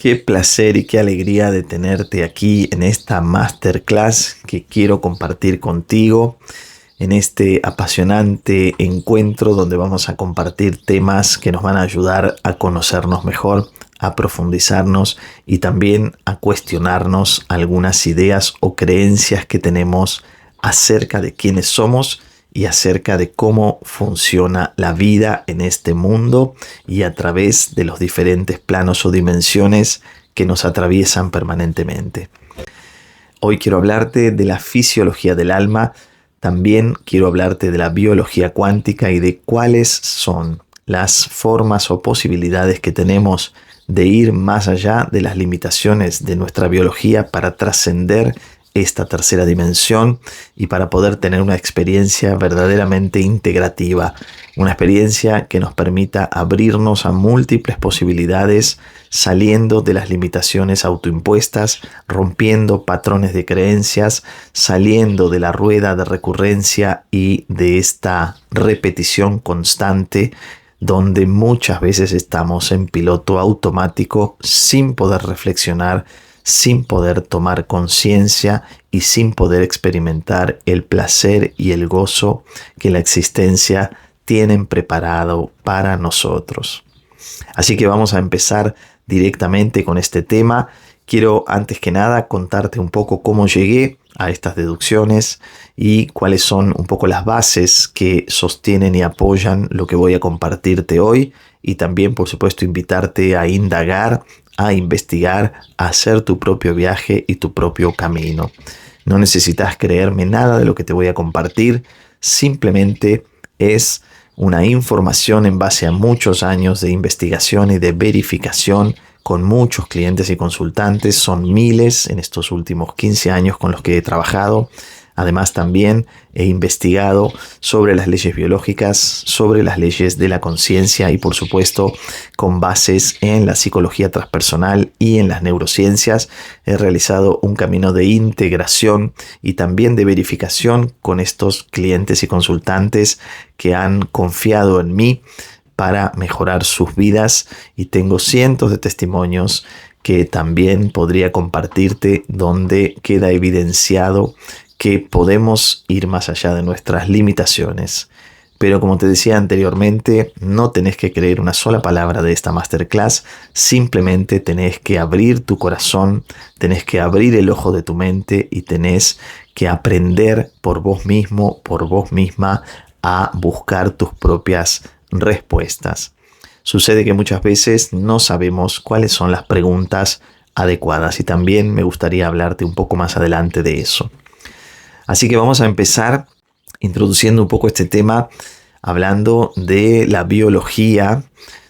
Qué placer y qué alegría de tenerte aquí en esta masterclass que quiero compartir contigo, en este apasionante encuentro donde vamos a compartir temas que nos van a ayudar a conocernos mejor, a profundizarnos y también a cuestionarnos algunas ideas o creencias que tenemos acerca de quiénes somos y acerca de cómo funciona la vida en este mundo y a través de los diferentes planos o dimensiones que nos atraviesan permanentemente. Hoy quiero hablarte de la fisiología del alma, también quiero hablarte de la biología cuántica y de cuáles son las formas o posibilidades que tenemos de ir más allá de las limitaciones de nuestra biología para trascender esta tercera dimensión y para poder tener una experiencia verdaderamente integrativa, una experiencia que nos permita abrirnos a múltiples posibilidades, saliendo de las limitaciones autoimpuestas, rompiendo patrones de creencias, saliendo de la rueda de recurrencia y de esta repetición constante donde muchas veces estamos en piloto automático sin poder reflexionar, sin poder tomar conciencia y sin poder experimentar el placer y el gozo que la existencia tienen preparado para nosotros. Así que vamos a empezar directamente con este tema. Quiero antes que nada contarte un poco cómo llegué a estas deducciones y cuáles son un poco las bases que sostienen y apoyan lo que voy a compartirte hoy, y también por supuesto invitarte a indagar, a investigar, a hacer tu propio viaje y tu propio camino. No necesitas creerme nada de lo que te voy a compartir, simplemente es una información en base a muchos años de investigación y de verificación con muchos clientes y consultantes. Son miles en estos últimos 15 años con los que he trabajado. Además, también he investigado sobre las leyes biológicas, sobre las leyes de la conciencia y, por supuesto, con bases en la psicología transpersonal y en las neurociencias. He realizado un camino de integración y también de verificación con estos clientes y consultantes que han confiado en mí para mejorar sus vidas, y tengo cientos de testimonios que también podría compartirte donde queda evidenciado que podemos ir más allá de nuestras limitaciones. Pero como te decía anteriormente, no tenés que creer una sola palabra de esta masterclass, simplemente tenés que abrir tu corazón, tenés que abrir el ojo de tu mente y tenés que aprender por vos mismo, por vos misma, a buscar tus propias respuestas. Sucede que muchas veces no sabemos cuáles son las preguntas adecuadas, y también me gustaría hablarte un poco más adelante de eso. Así que vamos a empezar introduciendo un poco este tema, hablando de la biología,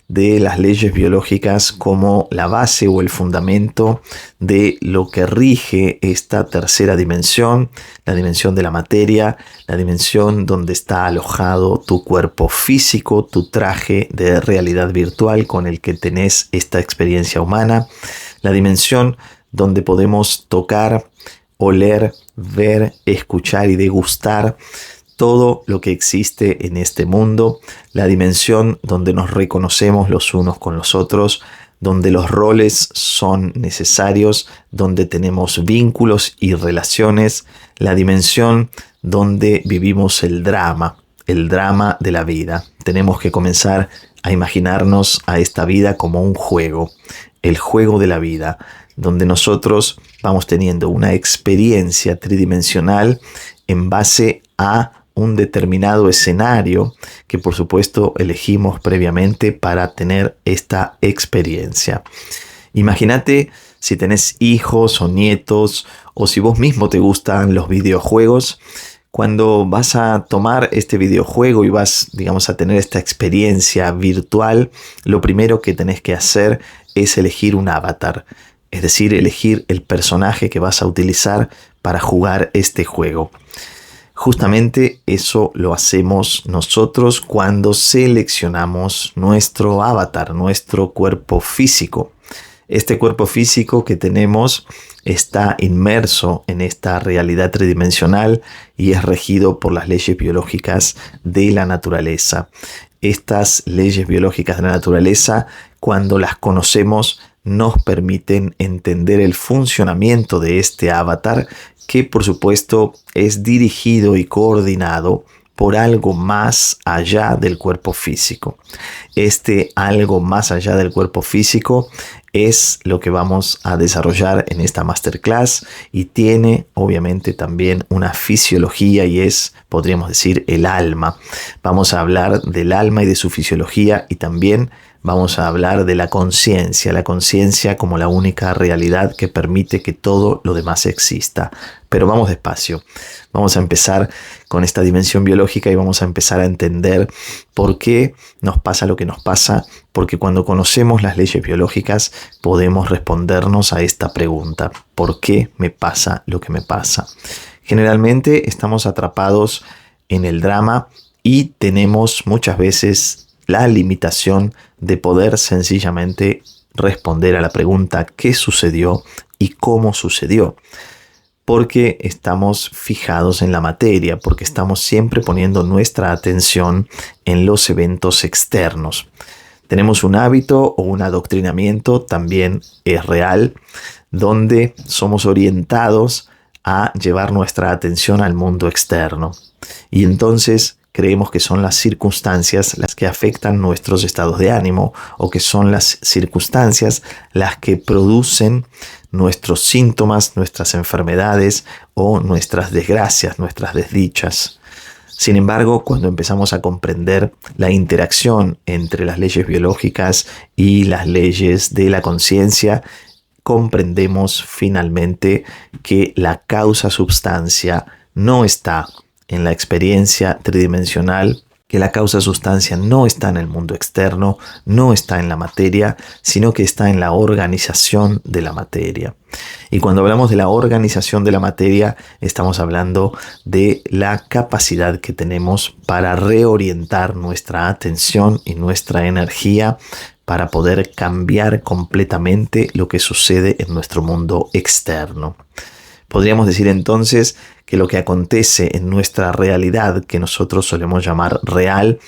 de las leyes biológicas como la base o el fundamento de lo que rige esta tercera dimensión, la dimensión de la materia, la dimensión donde está alojado tu cuerpo físico, tu traje de realidad virtual con el que tenés esta experiencia humana, la dimensión donde podemos tocar, oler, ver, escuchar y degustar todo lo que existe en este mundo, la dimensión donde nos reconocemos los unos con los otros, donde los roles son necesarios, donde tenemos vínculos y relaciones, la dimensión donde vivimos el drama de la vida. Tenemos que comenzar a imaginarnos a esta vida como un juego, el juego de la vida, donde nosotros vamos teniendo una experiencia tridimensional en base a un determinado escenario que por supuesto elegimos previamente para tener esta experiencia. Imagínate si tenés hijos o nietos, o si vos mismo te gustan los videojuegos. Cuando vas a tomar este videojuego y vas, digamos, a tener esta experiencia virtual, lo primero que tenés que hacer es elegir un avatar. Es decir, elegir el personaje que vas a utilizar para jugar este juego. Justamente eso lo hacemos nosotros cuando seleccionamos nuestro avatar, nuestro cuerpo físico. Este cuerpo físico que tenemos está inmerso en esta realidad tridimensional y es regido por las leyes biológicas de la naturaleza. Estas leyes biológicas de la naturaleza, cuando las conocemos, nos permiten entender el funcionamiento de este avatar, que por supuesto es dirigido y coordinado por algo más allá del cuerpo físico. Este algo más allá del cuerpo físico es lo que vamos a desarrollar en esta masterclass, y tiene obviamente también una fisiología, y es, podríamos decir, el alma. Vamos a hablar del alma y de su fisiología, y también vamos a hablar de la conciencia como la única realidad que permite que todo lo demás exista. Pero vamos despacio. Vamos a empezar con esta dimensión biológica y vamos a empezar a entender por qué nos pasa lo que nos pasa, porque cuando conocemos las leyes biológicas podemos respondernos a esta pregunta: ¿por qué me pasa lo que me pasa? Generalmente estamos atrapados en el drama y tenemos muchas veces la limitación de poder sencillamente responder a la pregunta ¿qué sucedió y cómo sucedió? Porque estamos fijados en la materia, porque estamos siempre poniendo nuestra atención en los eventos externos. Tenemos un hábito o un adoctrinamiento, también es real, donde somos orientados a llevar nuestra atención al mundo externo. Y entonces creemos que son las circunstancias las que afectan nuestros estados de ánimo, o que son las circunstancias las que producen nuestros síntomas, nuestras enfermedades o nuestras desgracias, nuestras desdichas. Sin embargo, cuando empezamos a comprender la interacción entre las leyes biológicas y las leyes de la conciencia, comprendemos finalmente que la causa-substancia no está en la experiencia tridimensional, que la causa-sustancia no está en el mundo externo, no está en la materia, sino que está en la organización de la materia. Y cuando hablamos de la organización de la materia, estamos hablando de la capacidad que tenemos para reorientar nuestra atención y nuestra energía para poder cambiar completamente lo que sucede en nuestro mundo externo. Podríamos decir entonces que lo que acontece en nuestra realidad, que nosotros solemos llamar real,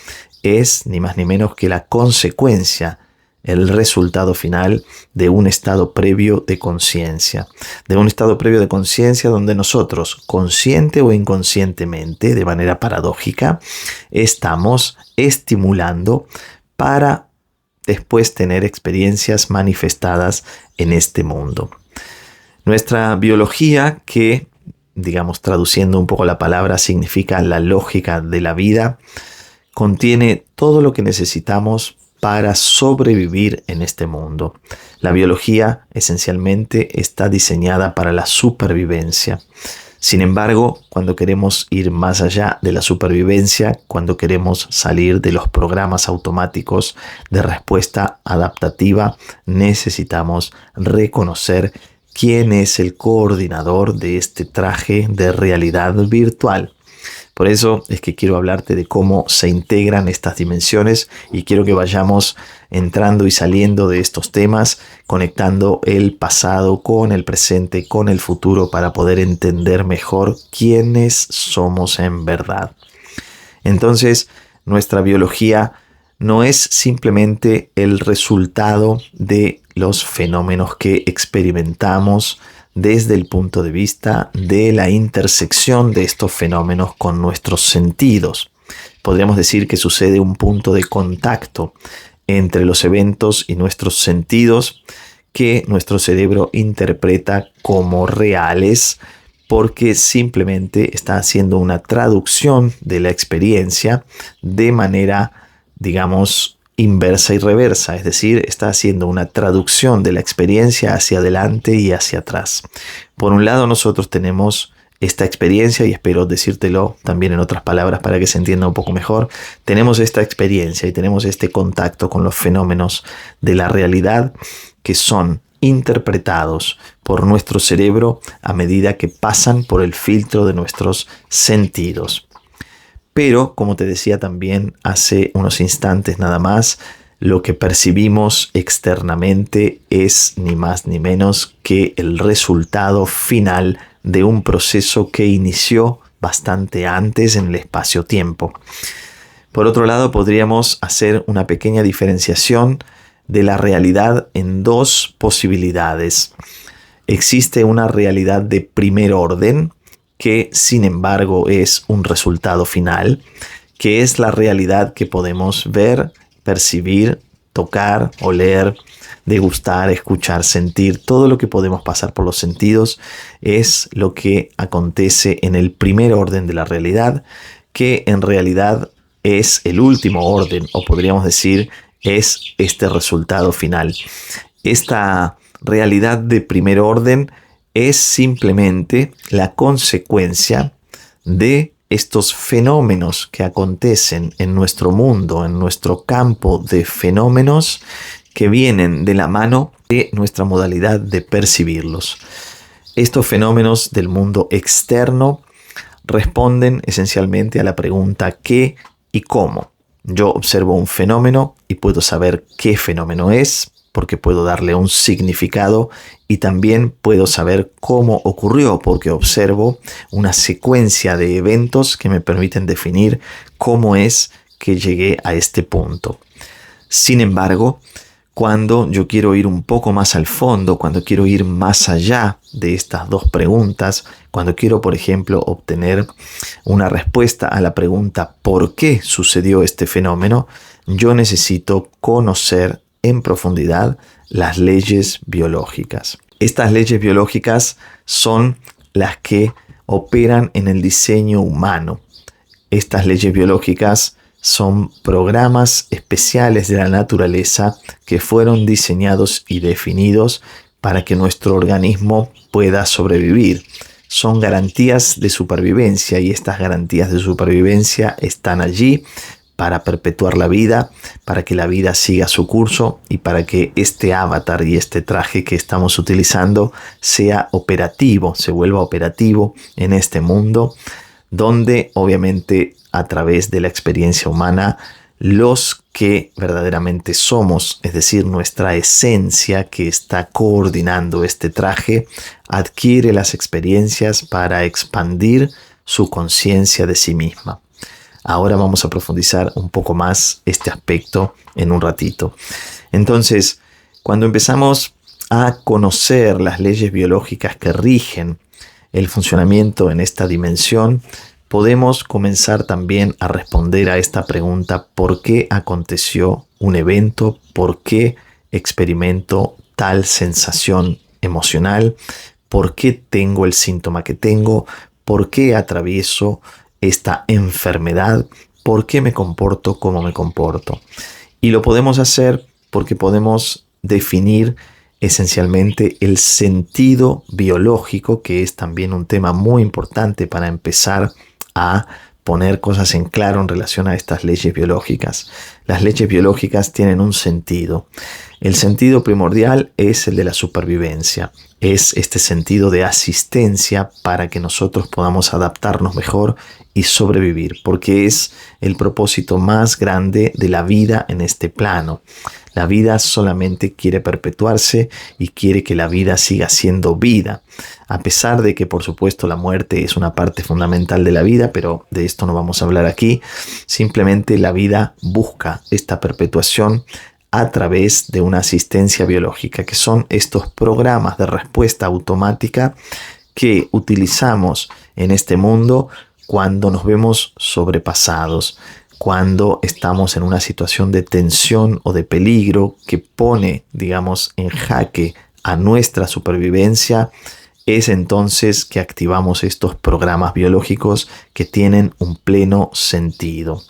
es ni más ni menos que la consecuencia, el resultado final de un estado previo de conciencia. De un estado previo de conciencia donde nosotros, consciente o inconscientemente, de manera paradójica, estamos estimulando para después tener experiencias manifestadas en este mundo. Nuestra biología, que, digamos, traduciendo un poco la palabra, significa la lógica de la vida, contiene todo lo que necesitamos para sobrevivir en este mundo. La biología esencialmente está diseñada para la supervivencia. Sin embargo, cuando queremos ir más allá de la supervivencia, cuando queremos salir de los programas automáticos de respuesta adaptativa, necesitamos reconocer quién es el coordinador de este traje de realidad virtual. Por eso es que quiero hablarte de cómo se integran estas dimensiones, y quiero que vayamos entrando y saliendo de estos temas, conectando el pasado con el presente, con el futuro, para poder entender mejor quiénes somos en verdad. Entonces, nuestra biología no es simplemente el resultado de los fenómenos que experimentamos desde el punto de vista de la intersección de estos fenómenos con nuestros sentidos. Podríamos decir que sucede un punto de contacto entre los eventos y nuestros sentidos, que nuestro cerebro interpreta como reales, porque simplemente está haciendo una traducción de la experiencia de manera, digamos, inversa y reversa, es decir, está haciendo una traducción de la experiencia hacia adelante y hacia atrás. Por un lado, nosotros tenemos esta experiencia, y espero decírtelo también en otras palabras para que se entienda un poco mejor. Tenemos esta experiencia y tenemos este contacto con los fenómenos de la realidad que son interpretados por nuestro cerebro a medida que pasan por el filtro de nuestros sentidos. Pero, como te decía también hace unos instantes nada más, lo que percibimos externamente es ni más ni menos que el resultado final de un proceso que inició bastante antes en el espacio-tiempo. Por otro lado, podríamos hacer una pequeña diferenciación de la realidad en dos posibilidades. Existe una realidad de primer orden que, sin embargo, es un resultado final, que es la realidad que podemos ver, percibir, tocar, oler, degustar, escuchar, sentir. Todo lo que podemos pasar por los sentidos es lo que acontece en el primer orden de la realidad, que en realidad es el último orden, o podríamos decir, es este resultado final. Esta realidad de primer orden es simplemente la consecuencia de estos fenómenos que acontecen en nuestro mundo, en nuestro campo de fenómenos que vienen de la mano de nuestra modalidad de percibirlos. Estos fenómenos del mundo externo responden esencialmente a la pregunta ¿qué y cómo? Yo observo un fenómeno y puedo saber qué fenómeno es, porque puedo darle un significado, y también puedo saber cómo ocurrió, porque observo una secuencia de eventos que me permiten definir cómo es que llegué a este punto. Sin embargo, cuando yo quiero ir un poco más al fondo, cuando quiero ir más allá de estas dos preguntas, cuando quiero, por ejemplo, obtener una respuesta a la pregunta ¿por qué sucedió este fenómeno?, yo necesito conocer en profundidad las leyes biológicas. Estas leyes biológicas son las que operan en el diseño humano. Estas leyes biológicas son programas especiales de la naturaleza que fueron diseñados y definidos para que nuestro organismo pueda sobrevivir. Son garantías de supervivencia, y estas garantías de supervivencia están allí para perpetuar la vida, para que la vida siga su curso y para que este avatar y este traje que estamos utilizando sea operativo, se vuelva operativo en este mundo, donde obviamente a través de la experiencia humana los que verdaderamente somos, es decir, nuestra esencia que está coordinando este traje, adquiere las experiencias para expandir su conciencia de sí misma. Ahora vamos a profundizar un poco más este aspecto en un ratito. Entonces, cuando empezamos a conocer las leyes biológicas que rigen el funcionamiento en esta dimensión, podemos comenzar también a responder a esta pregunta: ¿por qué aconteció un evento? ¿Por qué experimento tal sensación emocional? ¿Por qué tengo el síntoma que tengo? ¿Por qué atravieso esta enfermedad? ¿Por qué me comporto como me comporto? Y lo podemos hacer porque podemos definir esencialmente el sentido biológico, que es también un tema muy importante para empezar a poner cosas en claro en relación a estas leyes biológicas. Las leyes biológicas tienen un sentido. El sentido primordial es el de la supervivencia. Es este sentido de asistencia para que nosotros podamos adaptarnos mejor y sobrevivir, porque es el propósito más grande de la vida en este plano. La vida solamente quiere perpetuarse y quiere que la vida siga siendo vida, a pesar de que por supuesto la muerte es una parte fundamental de la vida, pero de esto no vamos a hablar aquí. Simplemente la vida busca esta perpetuación a través de una asistencia biológica, que son estos programas de respuesta automática que utilizamos en este mundo cuando nos vemos sobrepasados, cuando estamos en una situación de tensión o de peligro que pone, digamos, en jaque a nuestra supervivencia. Es entonces que activamos estos programas biológicos que tienen un pleno sentido.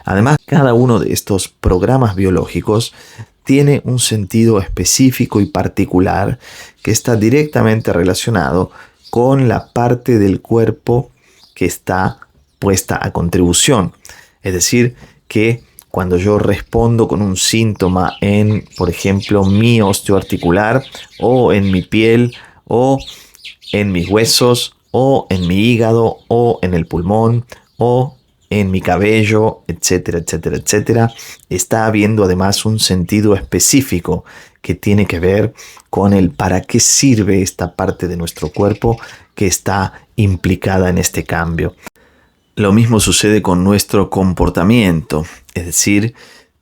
Además, cada uno de estos programas biológicos tiene un sentido específico y particular que está directamente relacionado con la parte del cuerpo que está puesta a contribución. Es decir, que cuando yo respondo con un síntoma en, por ejemplo, mi osteoarticular, o en mi piel, o en mis huesos, o en mi hígado, o en el pulmón, o en mi cabello, etcétera, etcétera, etcétera, está habiendo además un sentido específico que tiene que ver con el para qué sirve esta parte de nuestro cuerpo que está implicada en este cambio. Lo mismo sucede con nuestro comportamiento, es decir,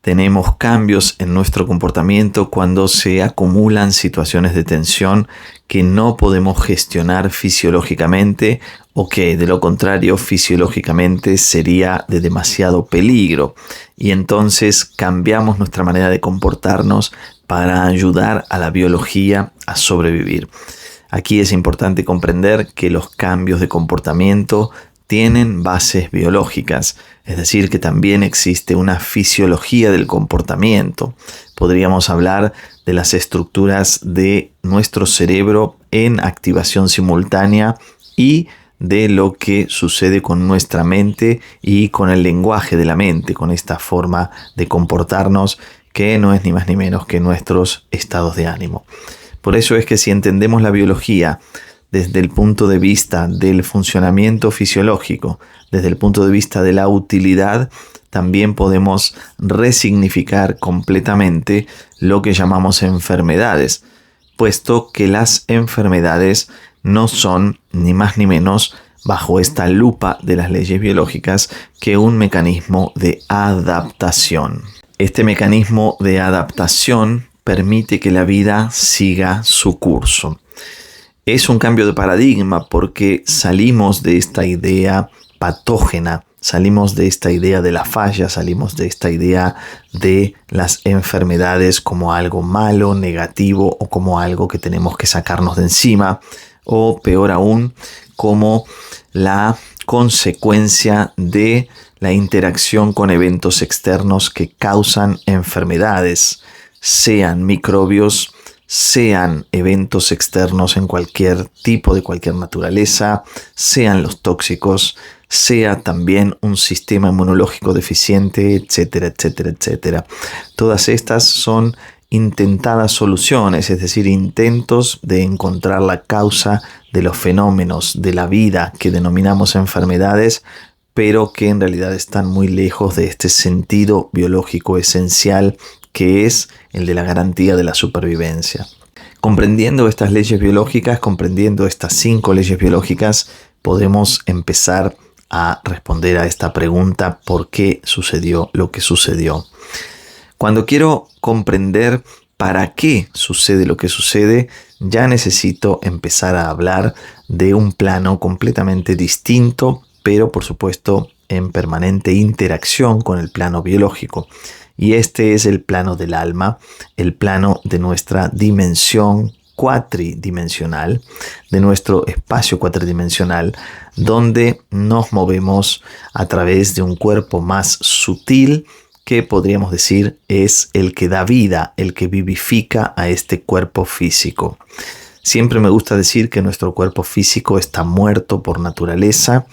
Tenemos cambios en nuestro comportamiento cuando se acumulan situaciones de tensión que no podemos gestionar fisiológicamente o que de lo contrario fisiológicamente sería de demasiado peligro. Y entonces cambiamos nuestra manera de comportarnos para ayudar a la biología a sobrevivir. Aquí es importante comprender que los cambios de comportamiento tienen bases biológicas, es decir, que también existe una fisiología del comportamiento. Podríamos hablar de las estructuras de nuestro cerebro en activación simultánea y de lo que sucede con nuestra mente y con el lenguaje de la mente, con esta forma de comportarnos que no es ni más ni menos que nuestros estados de ánimo. Por eso es que si entendemos la biología desde el punto de vista del funcionamiento fisiológico, desde el punto de vista de la utilidad, también podemos resignificar completamente lo que llamamos enfermedades, puesto que las enfermedades no son ni más ni menos, bajo esta lupa de las leyes biológicas, que un mecanismo de adaptación. Este mecanismo de adaptación permite que la vida siga su curso. Es un cambio de paradigma porque salimos de esta idea patógena, salimos de esta idea de la falla, salimos de esta idea de las enfermedades como algo malo, negativo o como algo que tenemos que sacarnos de encima o peor aún como la consecuencia de la interacción con eventos externos que causan enfermedades, sean microbios, sean eventos externos en cualquier tipo, de cualquier naturaleza, sean los tóxicos, sea también un sistema inmunológico deficiente, etcétera, etcétera, etcétera. Todas estas son intentadas soluciones, es decir, intentos de encontrar la causa de los fenómenos de la vida que denominamos enfermedades, pero que en realidad están muy lejos de este sentido biológico esencial que es el de la garantía de la supervivencia. Comprendiendo estas leyes biológicas, comprendiendo estas 5 leyes biológicas, podemos empezar a responder a esta pregunta: ¿por qué sucedió lo que sucedió? Cuando quiero comprender para qué sucede lo que sucede, ya necesito empezar a hablar de un plano completamente distinto, pero por supuesto en permanente interacción con el plano biológico. Y este es el plano del alma, el plano de nuestra dimensión cuatridimensional, de nuestro espacio cuatridimensional, donde nos movemos a través de un cuerpo más sutil que podríamos decir es el que da vida, el que vivifica a este cuerpo físico. Siempre me gusta decir que nuestro cuerpo físico está muerto por naturaleza,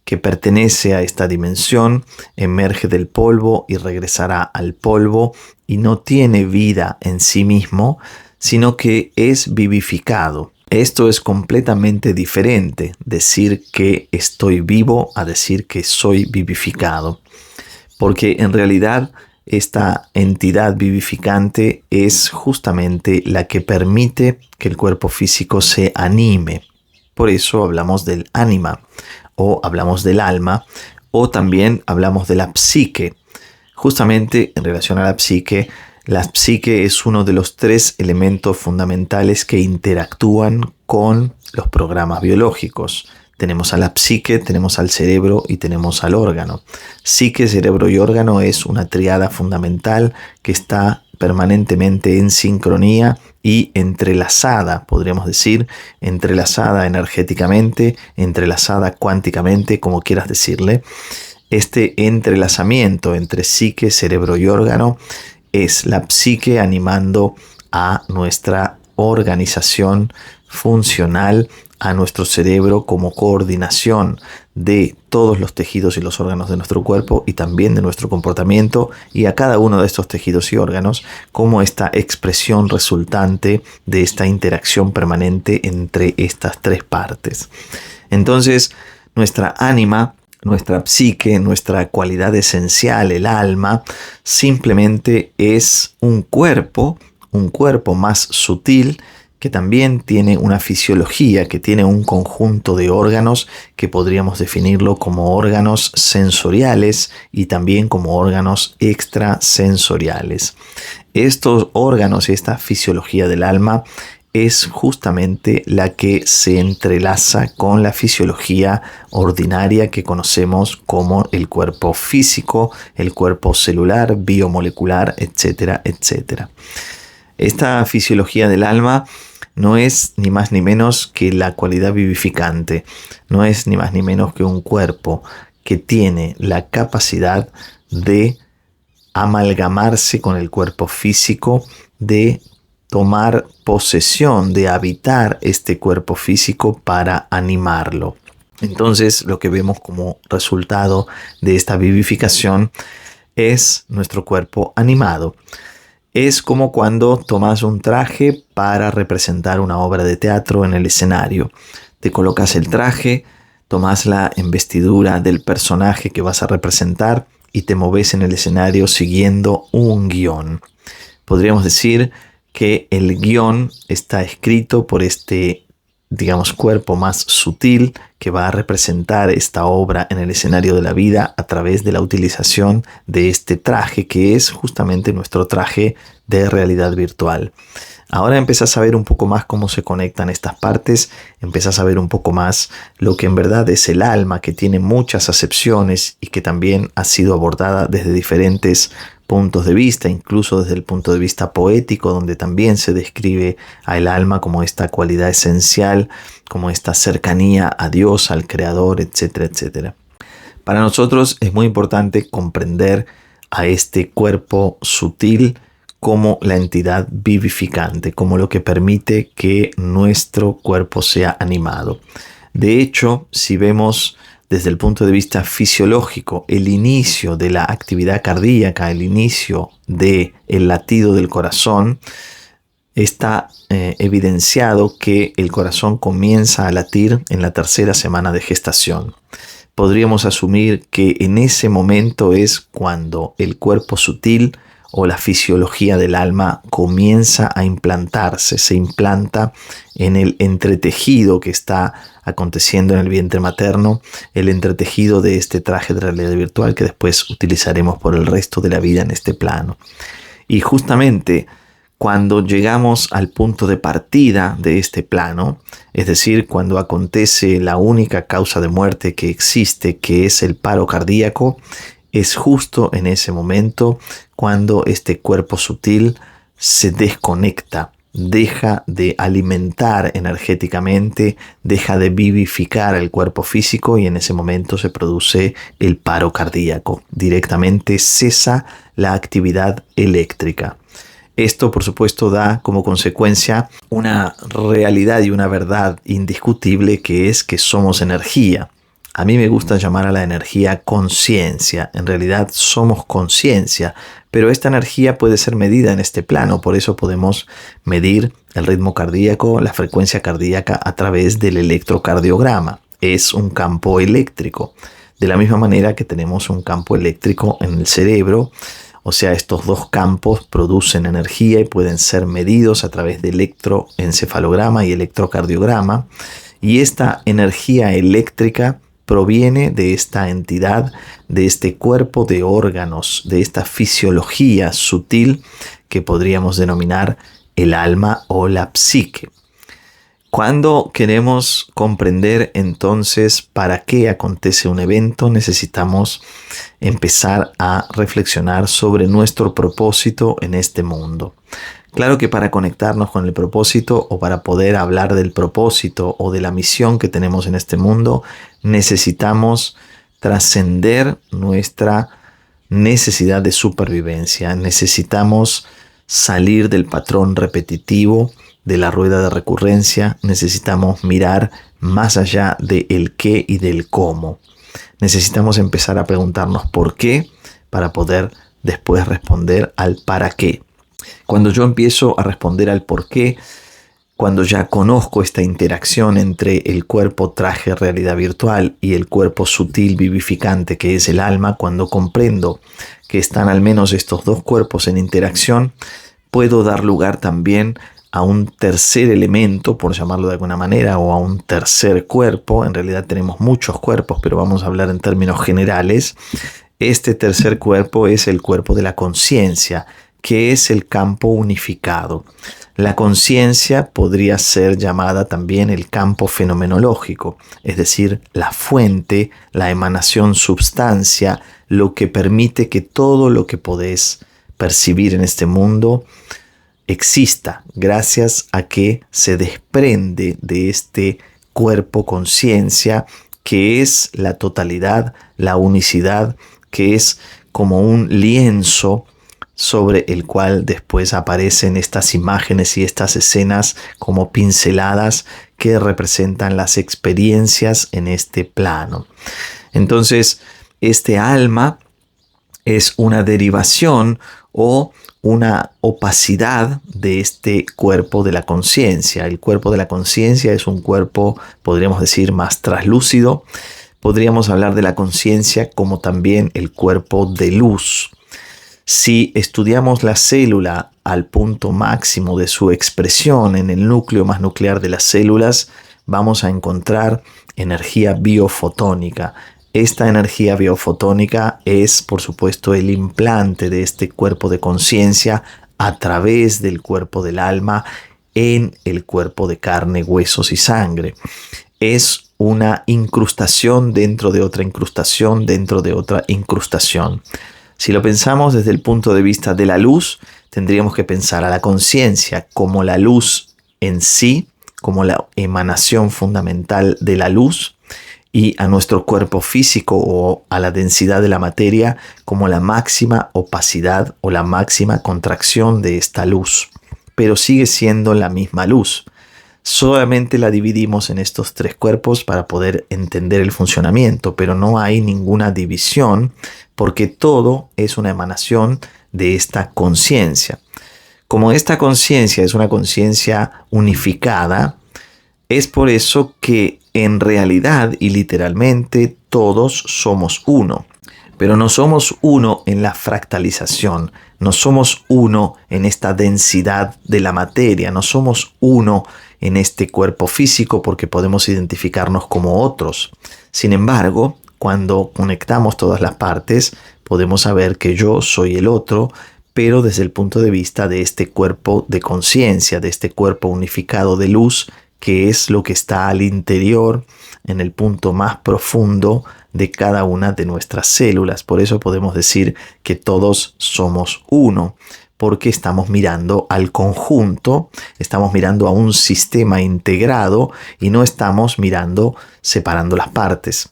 que pertenece a esta dimensión, emerge del polvo y regresará al polvo y no tiene vida en sí mismo, sino que es vivificado. Esto es completamente diferente, decir que estoy vivo a decir que soy vivificado, porque en realidad esta entidad vivificante es justamente la que permite que el cuerpo físico se anime. Por eso hablamos del ánima, o hablamos del alma, o también hablamos de la psique. Justamente en relación a la psique es uno de los 3 elementos fundamentales que interactúan con los programas biológicos. Tenemos a la psique, tenemos al cerebro y tenemos al órgano. Psique, cerebro y órgano es una triada fundamental que está permanentemente en sincronía y entrelazada, podríamos decir, entrelazada energéticamente, entrelazada cuánticamente, como quieras decirle. Este entrelazamiento entre psique, cerebro y órgano es la psique animando a nuestra organización funcional, a nuestro cerebro como coordinación de todos los tejidos y los órganos de nuestro cuerpo y también de nuestro comportamiento, y a cada uno de estos tejidos y órganos como esta expresión resultante de esta interacción permanente entre estas 3 partes. Entonces, nuestra ánima, nuestra psique, nuestra cualidad esencial, el alma, simplemente es un cuerpo más sutil que también tiene una fisiología, que tiene un conjunto de órganos que podríamos definirlo como órganos sensoriales y también como órganos extrasensoriales. Estos órganos y esta fisiología del alma es justamente la que se entrelaza con la fisiología ordinaria que conocemos como el cuerpo físico, el cuerpo celular, biomolecular, etcétera, etcétera. Esta fisiología del alma no es ni más ni menos que la cualidad vivificante, no es ni más ni menos que un cuerpo que tiene la capacidad de amalgamarse con el cuerpo físico, de tomar posesión, de habitar este cuerpo físico para animarlo. Entonces, lo que vemos como resultado de esta vivificación es nuestro cuerpo animado. Es como cuando tomas un traje para representar una obra de teatro en el escenario. Te colocas el traje, tomas la investidura del personaje que vas a representar y te moves en el escenario siguiendo un guión. Podríamos decir que el guión está escrito por este, cuerpo más sutil que va a representar esta obra en el escenario de la vida a través de la utilización de este traje que es justamente nuestro traje de realidad virtual. Ahora empiezas a ver un poco más cómo se conectan estas partes, empiezas a ver un poco más lo que en verdad es el alma, que tiene muchas acepciones y que también ha sido abordada desde diferentes puntos de vista, incluso desde el punto de vista poético, donde también se describe al alma como esta cualidad esencial, como esta cercanía a Dios, al Creador, etcétera, etcétera. Para nosotros es muy importante comprender a este cuerpo sutil como la entidad vivificante, como lo que permite que nuestro cuerpo sea animado. De hecho, si vemos desde el punto de vista fisiológico el inicio de la actividad cardíaca, el inicio del latido del corazón, está evidenciado que el corazón comienza a latir en la tercera semana de gestación. Podríamos asumir que en ese momento es cuando el cuerpo sutil o la fisiología del alma comienza a implantarse, se implanta en el entretejido que está aconteciendo en el vientre materno, el entretejido de este traje de realidad virtual que después utilizaremos por el resto de la vida en este plano. Y justamente cuando llegamos al punto de partida de este plano, es decir, cuando acontece la única causa de muerte que existe, que es el paro cardíaco, es justo en ese momento cuando este cuerpo sutil se desconecta, deja de alimentar energéticamente, deja de vivificar el cuerpo físico y en ese momento se produce el paro cardíaco. Directamente cesa la actividad eléctrica. Esto, por supuesto, da como consecuencia una realidad y una verdad indiscutible que es que somos energía. A mí me gusta llamar a la energía conciencia. En realidad somos conciencia, pero esta energía puede ser medida en este plano. Por eso podemos medir el ritmo cardíaco, la frecuencia cardíaca a través del electrocardiograma. Es un campo eléctrico. De la misma manera que tenemos un campo eléctrico en el cerebro, o sea, estos dos campos producen energía y pueden ser medidos a través de electroencefalograma y electrocardiograma. Y esta energía eléctrica proviene de esta entidad, de este cuerpo de órganos, de esta fisiología sutil que podríamos denominar el alma o la psique. Cuando queremos comprender entonces para qué acontece un evento, necesitamos empezar a reflexionar sobre nuestro propósito en este mundo. Claro que para conectarnos con el propósito o para poder hablar del propósito o de la misión que tenemos en este mundo, necesitamos trascender nuestra necesidad de supervivencia. Necesitamos salir del patrón repetitivo, de la rueda de recurrencia. Necesitamos mirar más allá del qué y del cómo. Necesitamos empezar a preguntarnos por qué para poder después responder al para qué. Cuando yo empiezo a responder al por qué, cuando ya conozco esta interacción entre el cuerpo traje realidad virtual y el cuerpo sutil vivificante que es el alma, cuando comprendo que están al menos estos dos cuerpos en interacción, puedo dar lugar también a un tercer elemento, por llamarlo de alguna manera, o a un tercer cuerpo. En realidad tenemos muchos cuerpos, pero vamos a hablar en términos generales. Este tercer cuerpo es el cuerpo de la conciencia, que es el campo unificado. La conciencia podría ser llamada también el campo fenomenológico, es decir, la fuente, la emanación substancia, lo que permite que todo lo que podés percibir en este mundo exista, gracias a que se desprende de este cuerpo conciencia, que es la totalidad, la unicidad, que es como un lienzo sobre el cual después aparecen estas imágenes y estas escenas como pinceladas que representan las experiencias en este plano. Entonces, este alma es una derivación o una opacidad de este cuerpo de la conciencia. El cuerpo de la conciencia es un cuerpo, podríamos decir, más traslúcido. Podríamos hablar de la conciencia como también el cuerpo de luz. Si estudiamos la célula al punto máximo de su expresión en el núcleo más nuclear de las células, vamos a encontrar energía biofotónica. Esta energía biofotónica es, por supuesto, el implante de este cuerpo de conciencia a través del cuerpo del alma en el cuerpo de carne, huesos y sangre. Es una incrustación dentro de otra incrustación dentro de otra incrustación. Si lo pensamos desde el punto de vista de la luz, tendríamos que pensar a la conciencia como la luz en sí, como la emanación fundamental de la luz, y a nuestro cuerpo físico o a la densidad de la materia como la máxima opacidad o la máxima contracción de esta luz. Pero sigue siendo la misma luz. Solamente la dividimos en estos tres cuerpos para poder entender el funcionamiento, pero no hay ninguna división porque todo es una emanación de esta conciencia. Como esta conciencia es una conciencia unificada, es por eso que en realidad y literalmente todos somos uno. Pero no somos uno en la fractalización, no somos uno en esta densidad de la materia, no somos uno en este cuerpo físico porque podemos identificarnos como otros. Sin embargo, cuando conectamos todas las partes, podemos saber que yo soy el otro, pero desde el punto de vista de este cuerpo de conciencia, de este cuerpo unificado de luz, que es lo que está al interior, en el punto más profundo de cada una de nuestras células. Por eso podemos decir que todos somos uno, porque estamos mirando al conjunto, estamos mirando a un sistema integrado y no estamos mirando separando las partes.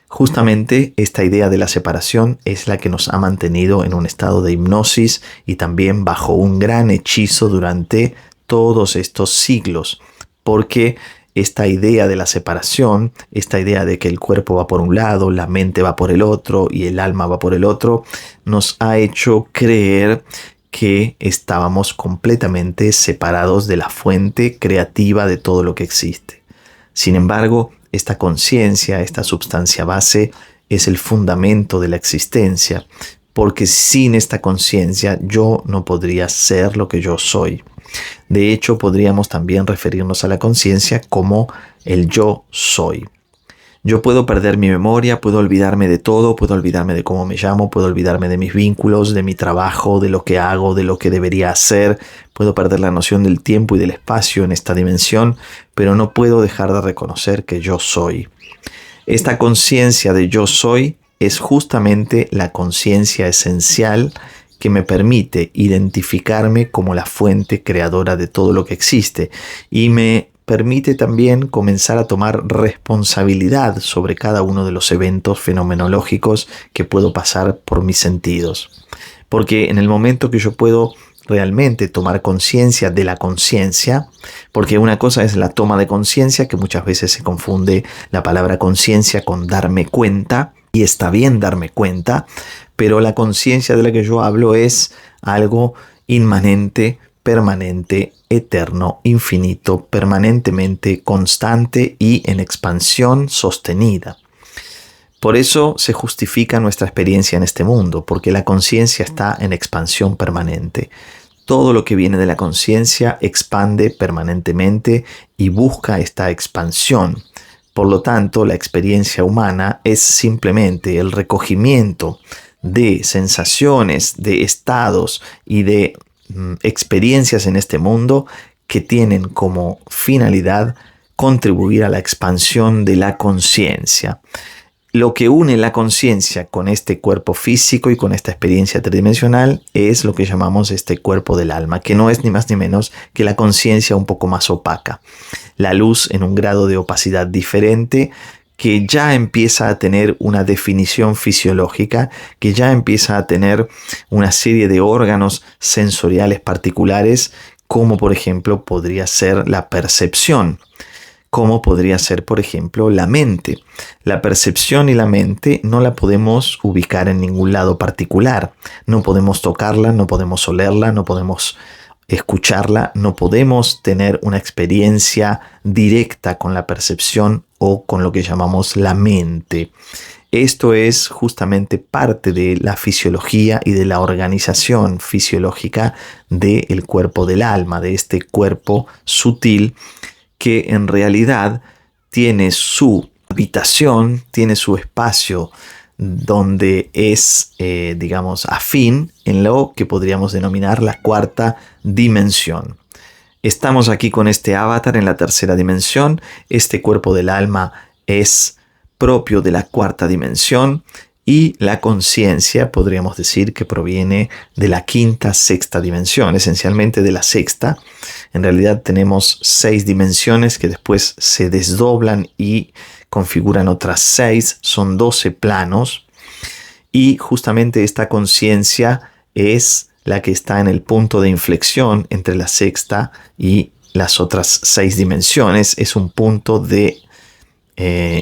Justamente esta idea de la separación es la que nos ha mantenido en un estado de hipnosis y también bajo un gran hechizo durante todos estos siglos, porque esta idea de la separación, esta idea de que el cuerpo va por un lado, la mente va por el otro y el alma va por el otro, nos ha hecho creer que estábamos completamente separados de la fuente creativa de todo lo que existe. Sin embargo, esta conciencia, esta substancia base, es el fundamento de la existencia, porque sin esta conciencia yo no podría ser lo que yo soy. De hecho, podríamos también referirnos a la conciencia como el yo soy. Yo puedo perder mi memoria, puedo olvidarme de todo, puedo olvidarme de cómo me llamo, puedo olvidarme de mis vínculos, de mi trabajo, de lo que hago, de lo que debería hacer. Puedo perder la noción del tiempo y del espacio en esta dimensión, pero no puedo dejar de reconocer que yo soy. Esta conciencia de yo soy es justamente la conciencia esencial que me permite identificarme como la fuente creadora de todo lo que existe y me permite también comenzar a tomar responsabilidad sobre cada uno de los eventos fenomenológicos que puedo pasar por mis sentidos. Porque en el momento que yo puedo realmente tomar conciencia de la conciencia, porque una cosa es la toma de conciencia, que muchas veces se confunde la palabra conciencia con darme cuenta, y está bien darme cuenta, pero la conciencia de la que yo hablo es algo inmanente, permanente, eterno, infinito, permanentemente constante y en expansión sostenida. Por eso se justifica nuestra experiencia en este mundo, porque la conciencia está en expansión permanente. Todo lo que viene de la conciencia expande permanentemente y busca esta expansión. Por lo tanto, la experiencia humana es simplemente el recogimiento de sensaciones, de estados y de experiencias en este mundo que tienen como finalidad contribuir a la expansión de la conciencia. Lo que une la conciencia con este cuerpo físico y con esta experiencia tridimensional es lo que llamamos este cuerpo del alma, que no es ni más ni menos que la conciencia un poco más opaca. La luz en un grado de opacidad diferente que ya empieza a tener una definición fisiológica, que ya empieza a tener una serie de órganos sensoriales particulares, como por ejemplo podría ser la percepción. Como podría ser, por ejemplo, la mente. La percepción y la mente no la podemos ubicar en ningún lado particular. No podemos tocarla, no podemos olerla, no podemos escucharla, no podemos tener una experiencia directa con la percepción o con lo que llamamos la mente. Esto es justamente parte de la fisiología y de la organización fisiológica del cuerpo del alma, de este cuerpo sutil que en realidad tiene su habitación, tiene su espacio donde es, afín en lo que podríamos denominar la cuarta dimensión. Estamos aquí con este avatar en la tercera dimensión. Este cuerpo del alma es propio de la cuarta dimensión y la conciencia podríamos decir que proviene de la quinta, sexta dimensión, esencialmente de la sexta. En realidad tenemos 6 dimensiones que después se desdoblan y configuran otras 6, son 12 planos y justamente esta conciencia es la que está en el punto de inflexión entre la sexta y las otras 6 dimensiones. Es un punto de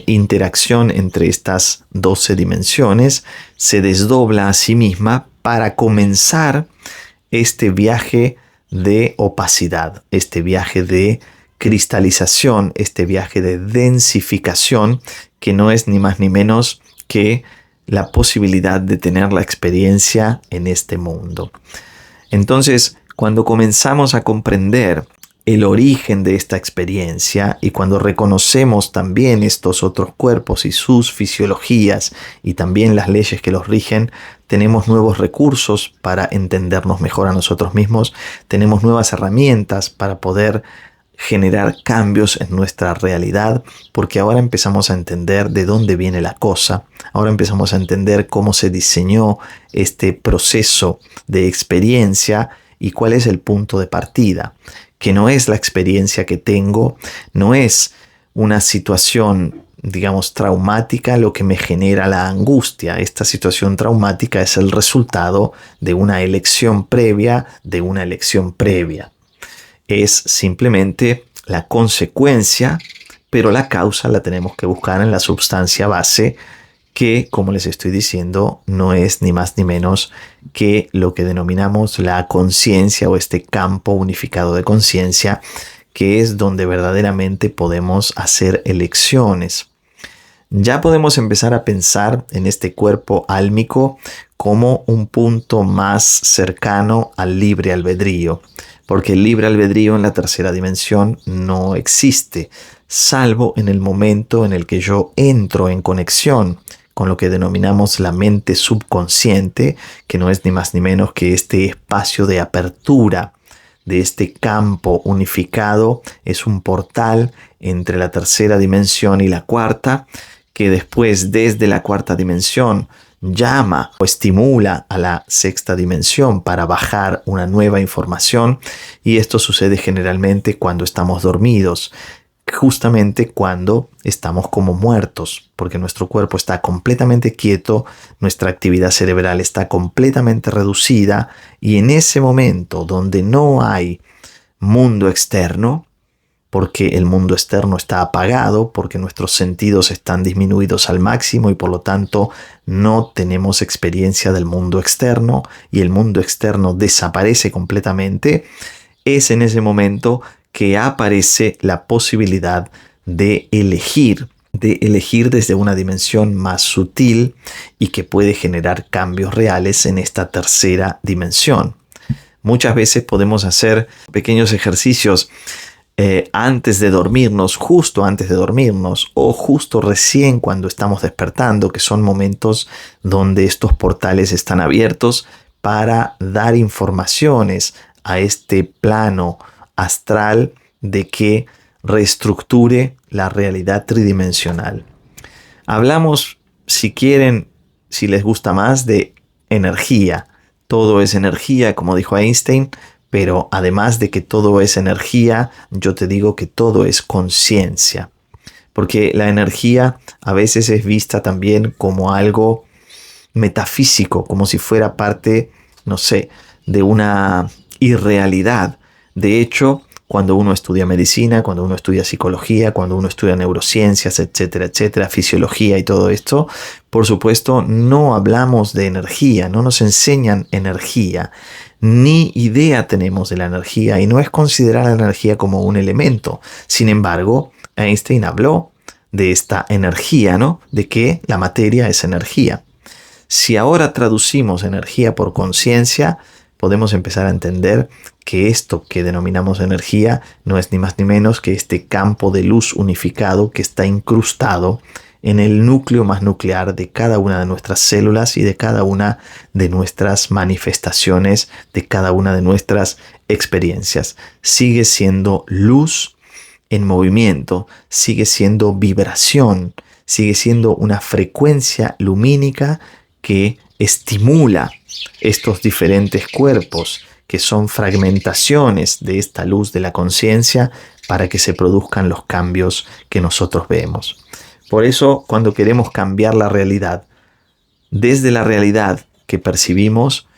interacción entre estas 12 dimensiones, se desdobla a sí misma para comenzar este viaje de opacidad, este viaje de cristalización, este viaje de densificación, que no es ni más ni menos que la posibilidad de tener la experiencia en este mundo. Entonces, cuando comenzamos a comprender el origen de esta experiencia y cuando reconocemos también estos otros cuerpos y sus fisiologías y también las leyes que los rigen, tenemos nuevos recursos para entendernos mejor a nosotros mismos, tenemos nuevas herramientas para poder generar cambios en nuestra realidad, porque ahora empezamos a entender de dónde viene la cosa, ahora empezamos a entender cómo se diseñó este proceso de experiencia y cuál es el punto de partida, que no es la experiencia que tengo, no es una situación, traumática lo que me genera la angustia. Esta situación traumática es el resultado de una elección previa, Es simplemente la consecuencia, pero la causa la tenemos que buscar en la sustancia base, que, como les estoy diciendo, no es ni más ni menos que lo que denominamos la conciencia o este campo unificado de conciencia, que es donde verdaderamente podemos hacer elecciones. Ya podemos empezar a pensar en este cuerpo álmico como un punto más cercano al libre albedrío, porque el libre albedrío en la tercera dimensión no existe, salvo en el momento en el que yo entro en conexión con lo que denominamos la mente subconsciente, que no es ni más ni menos que este espacio de apertura de este campo unificado, es un portal entre la tercera dimensión y la cuarta, que después desde la cuarta dimensión llama o estimula a la sexta dimensión para bajar una nueva información, y esto sucede generalmente cuando estamos dormidos, justamente cuando estamos como muertos, porque nuestro cuerpo está completamente quieto, nuestra actividad cerebral está completamente reducida, y en ese momento donde no hay mundo externo, porque el mundo externo está apagado, porque nuestros sentidos están disminuidos al máximo y por lo tanto no tenemos experiencia del mundo externo y el mundo externo desaparece completamente, es en ese momento que aparece la posibilidad de elegir desde una dimensión más sutil y que puede generar cambios reales en esta tercera dimensión. Muchas veces podemos hacer pequeños ejercicios antes de dormirnos, justo antes de dormirnos o justo recién cuando estamos despertando, que son momentos donde estos portales están abiertos para dar informaciones a este plano astral de que reestructure la realidad tridimensional. Hablamos, si quieren, si les gusta más, de energía. Todo es energía, como dijo Einstein, pero además de que todo es energía, yo te digo que todo es conciencia. Porque la energía a veces es vista también como algo metafísico, como si fuera parte, no sé, de una irrealidad. De hecho, cuando uno estudia medicina, cuando uno estudia psicología, cuando uno estudia neurociencias, etcétera, etcétera, fisiología y todo esto, por supuesto, no hablamos de energía, no nos enseñan energía, ni idea tenemos de la energía y no es considerada la energía como un elemento. Sin embargo, Einstein habló de esta energía, ¿no? De que la materia es energía. Si ahora traducimos energía por conciencia, podemos empezar a entender que esto que denominamos energía no es ni más ni menos que este campo de luz unificado que está incrustado en el núcleo más nuclear de cada una de nuestras células y de cada una de nuestras manifestaciones, de cada una de nuestras experiencias. Sigue siendo luz en movimiento, sigue siendo vibración, sigue siendo una frecuencia lumínica que estimula estos diferentes cuerpos que son fragmentaciones de esta luz de la conciencia para que se produzcan los cambios que nosotros vemos. Por eso, cuando queremos cambiar la realidad, desde la realidad que percibimos,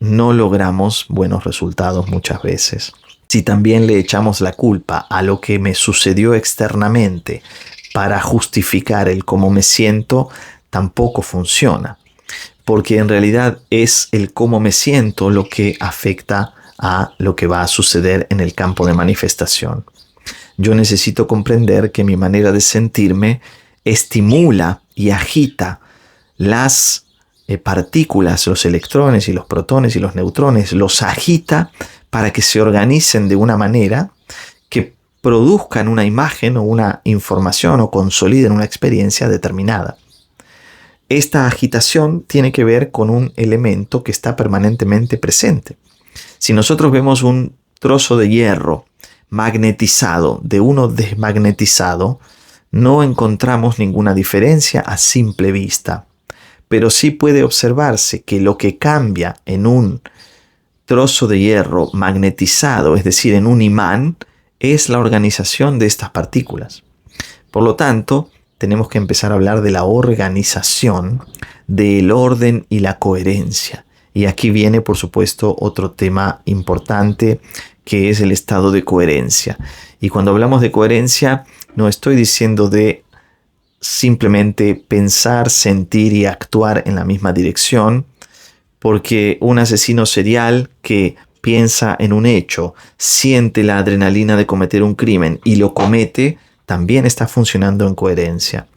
no logramos buenos resultados muchas veces. Si también le echamos la culpa a lo que me sucedió externamente para justificar el cómo me siento, tampoco funciona. Porque en realidad es el cómo me siento lo que afecta a lo que va a suceder en el campo de manifestación. Yo necesito comprender que mi manera de sentirme estimula y agita las partículas, los electrones y los protones y los neutrones, los agita para que se organicen de una manera que produzcan una imagen o una información o consoliden una experiencia determinada. Esta agitación tiene que ver con un elemento que está permanentemente presente. Si nosotros vemos un trozo de hierro magnetizado de uno desmagnetizado, no encontramos ninguna diferencia a simple vista. Pero sí puede observarse que lo que cambia en un trozo de hierro magnetizado, es decir, en un imán, es la organización de estas partículas. Por lo tanto, tenemos que empezar a hablar de la organización, del orden y la coherencia. Y aquí viene, por supuesto, otro tema importante que es el estado de coherencia. Y cuando hablamos de coherencia, no estoy diciendo de simplemente pensar, sentir y actuar en la misma dirección, porque un asesino serial que piensa en un hecho, siente la adrenalina de cometer un crimen y lo comete, también está funcionando en coherencia,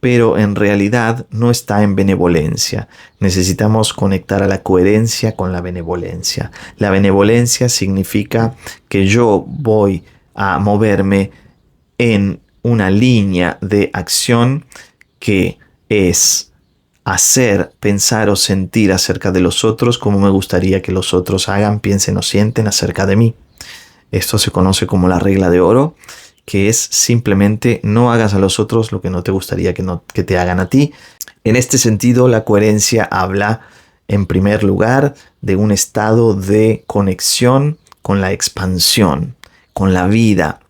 pero en realidad no está en benevolencia. Necesitamos conectar a la coherencia con la benevolencia. La benevolencia significa que yo voy a moverme en una línea de acción que es hacer, pensar o sentir acerca de los otros como me gustaría que los otros hagan, piensen o sienten acerca de mí. Esto se conoce como la regla de oro, que es simplemente no hagas a los otros lo que no te gustaría que te hagan a ti. En este sentido, la coherencia habla, en primer lugar, de un estado de conexión con la expansión, con la vida.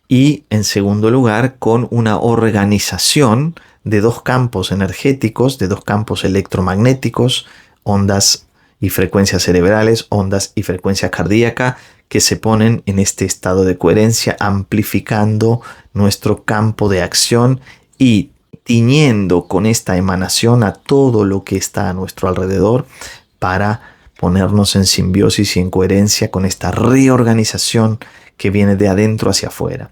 Y, en segundo lugar, con una organización de dos campos energéticos, de dos campos electromagnéticos, ondas y frecuencias cerebrales, ondas y frecuencia cardíaca, que se ponen en este estado de coherencia, amplificando nuestro campo de acción y tiñendo con esta emanación a todo lo que está a nuestro alrededor para ponernos en simbiosis y en coherencia con esta reorganización que viene de adentro hacia afuera.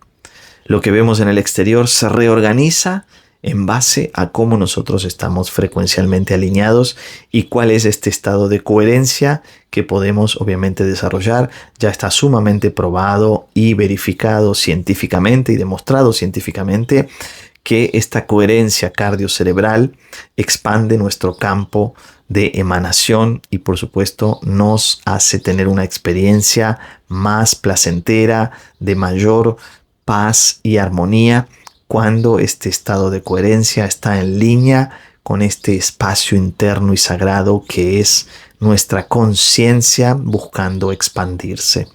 Lo que vemos en el exterior se reorganiza en base a cómo nosotros estamos frecuencialmente alineados y cuál es este estado de coherencia que podemos obviamente desarrollar. Ya está sumamente probado y verificado científicamente y demostrado científicamente que esta coherencia cardiocerebral expande nuestro campo de emanación y por supuesto nos hace tener una experiencia más placentera, de mayor paz y armonía, cuando este estado de coherencia está en línea con este espacio interno y sagrado que es nuestra conciencia buscando expandirse.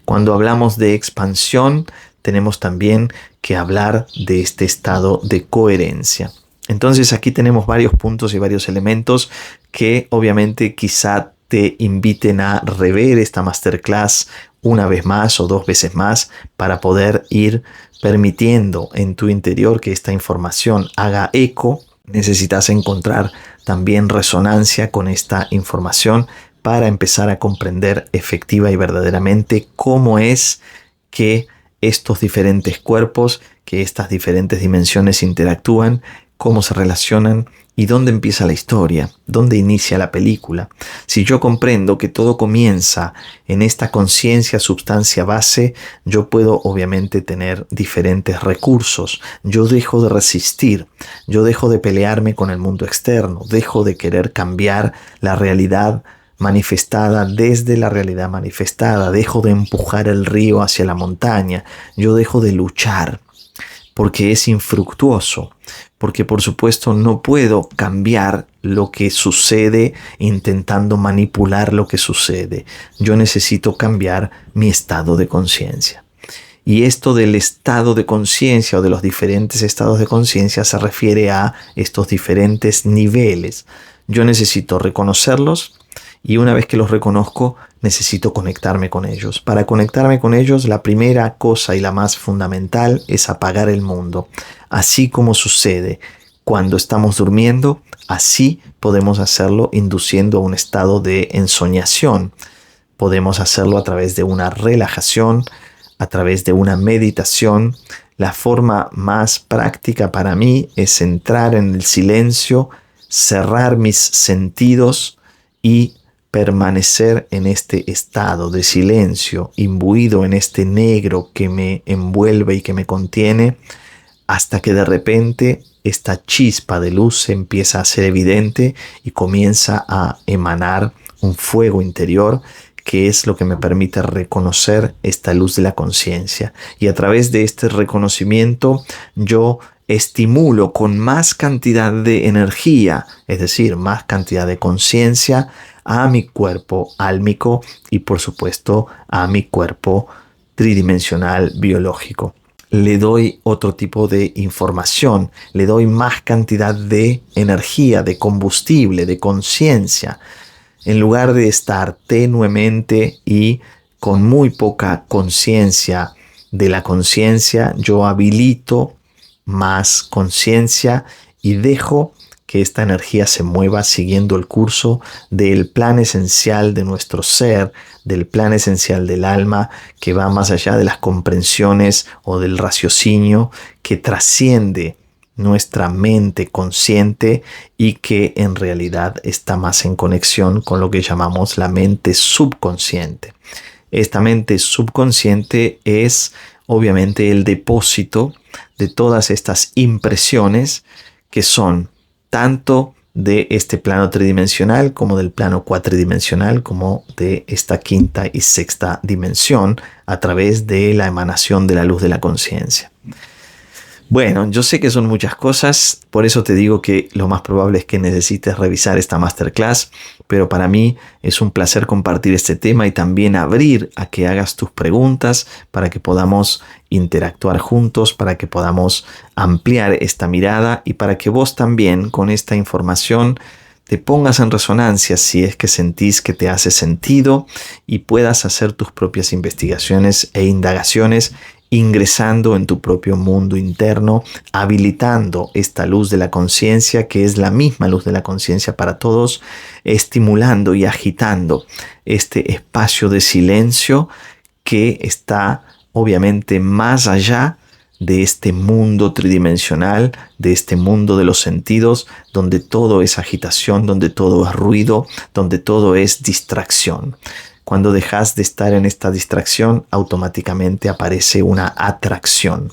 Cuando hablamos de expansión, tenemos también que hablar de este estado de coherencia. Entonces aquí tenemos varios puntos y varios elementos que obviamente quizá te inviten a rever esta masterclass una vez más o dos veces más para poder ir permitiendo en tu interior que esta información haga eco. Necesitas encontrar también resonancia con esta información para empezar a comprender efectiva y verdaderamente cómo es que estos diferentes cuerpos, que estas diferentes dimensiones interactúan, cómo se relacionan y dónde empieza la historia, dónde inicia la película. Si yo comprendo que todo comienza en esta conciencia, sustancia base, yo puedo obviamente tener diferentes recursos. Yo dejo de resistir, yo dejo de pelearme con el mundo externo, dejo de querer cambiar la realidad manifestada desde la realidad manifestada, dejo de empujar el río hacia la montaña, yo dejo de luchar porque es infructuoso, porque por supuesto no puedo cambiar lo que sucede intentando manipular lo que sucede. Yo necesito cambiar mi estado de conciencia. Y esto del estado de conciencia o de los diferentes estados de conciencia se refiere a estos diferentes niveles. Yo necesito reconocerlos y una vez que los reconozco, necesito conectarme con ellos. Para conectarme con ellos, la primera cosa y la más fundamental es apagar el mundo. Así como sucede cuando estamos durmiendo, así podemos hacerlo induciendo a un estado de ensoñación. Podemos hacerlo a través de una relajación, a través de una meditación. La forma más práctica para mí es entrar en el silencio, cerrar mis sentidos y permanecer en este estado de silencio, imbuido en este negro que me envuelve y que me contiene, hasta que de repente esta chispa de luz se empieza a ser evidente y comienza a emanar un fuego interior que es lo que me permite reconocer esta luz de la conciencia. Y a través de este reconocimiento yo estimulo con más cantidad de energía, es decir, más cantidad de conciencia, a mi cuerpo álmico y por supuesto a mi cuerpo tridimensional biológico. Le doy otro tipo de información, le doy más cantidad de energía, de combustible, de conciencia. En lugar de estar tenuemente y con muy poca conciencia de la conciencia, yo habilito más conciencia y dejo que esta energía se mueva siguiendo el curso del plan esencial de nuestro ser, del plan esencial del alma, que va más allá de las comprensiones o del raciocinio, que trasciende nuestra mente consciente y que en realidad está más en conexión con lo que llamamos la mente subconsciente. Esta mente subconsciente es obviamente el depósito de todas estas impresiones que son tanto de este plano tridimensional como del plano cuatridimensional, como de esta quinta y sexta dimensión a través de la emanación de la luz de la conciencia. Bueno, yo sé que son muchas cosas, por eso te digo que lo más probable es que necesites revisar esta masterclass, pero para mí es un placer compartir este tema y también abrir a que hagas tus preguntas para que podamos interactuar juntos, para que podamos ampliar esta mirada y para que vos también con esta información te pongas en resonancia si es que sentís que te hace sentido y puedas hacer tus propias investigaciones e indagaciones ingresando en tu propio mundo interno, habilitando esta luz de la conciencia, que es la misma luz de la conciencia para todos, estimulando y agitando este espacio de silencio que está obviamente más allá de este mundo tridimensional, de este mundo de los sentidos, donde todo es agitación, donde todo es ruido, donde todo es distracción. Cuando dejas de estar en esta distracción, automáticamente aparece una atracción.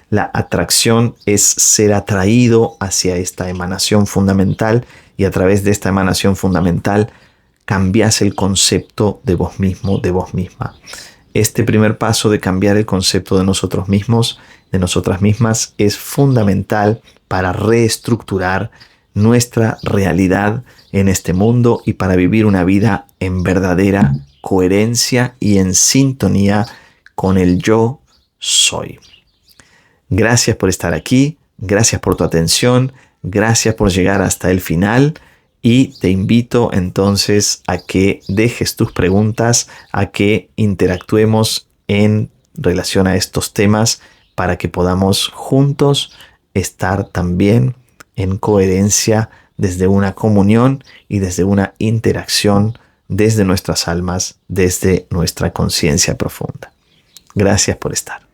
La atracción es ser atraído hacia esta emanación fundamental, y a través de esta emanación fundamental cambias el concepto de vos mismo, de vos misma. Este primer paso de cambiar el concepto de nosotros mismos, de nosotras mismas, es fundamental para reestructurar nuestra realidad en este mundo y para vivir una vida en verdadera coherencia y en sintonía con el yo soy. Gracias por estar aquí, gracias por tu atención, gracias por llegar hasta el final, y te invito entonces a que dejes tus preguntas, a que interactuemos en relación a estos temas para que podamos juntos estar también en coherencia desde una comunión y desde una interacción desde nuestras almas, desde nuestra conciencia profunda. Gracias por estar.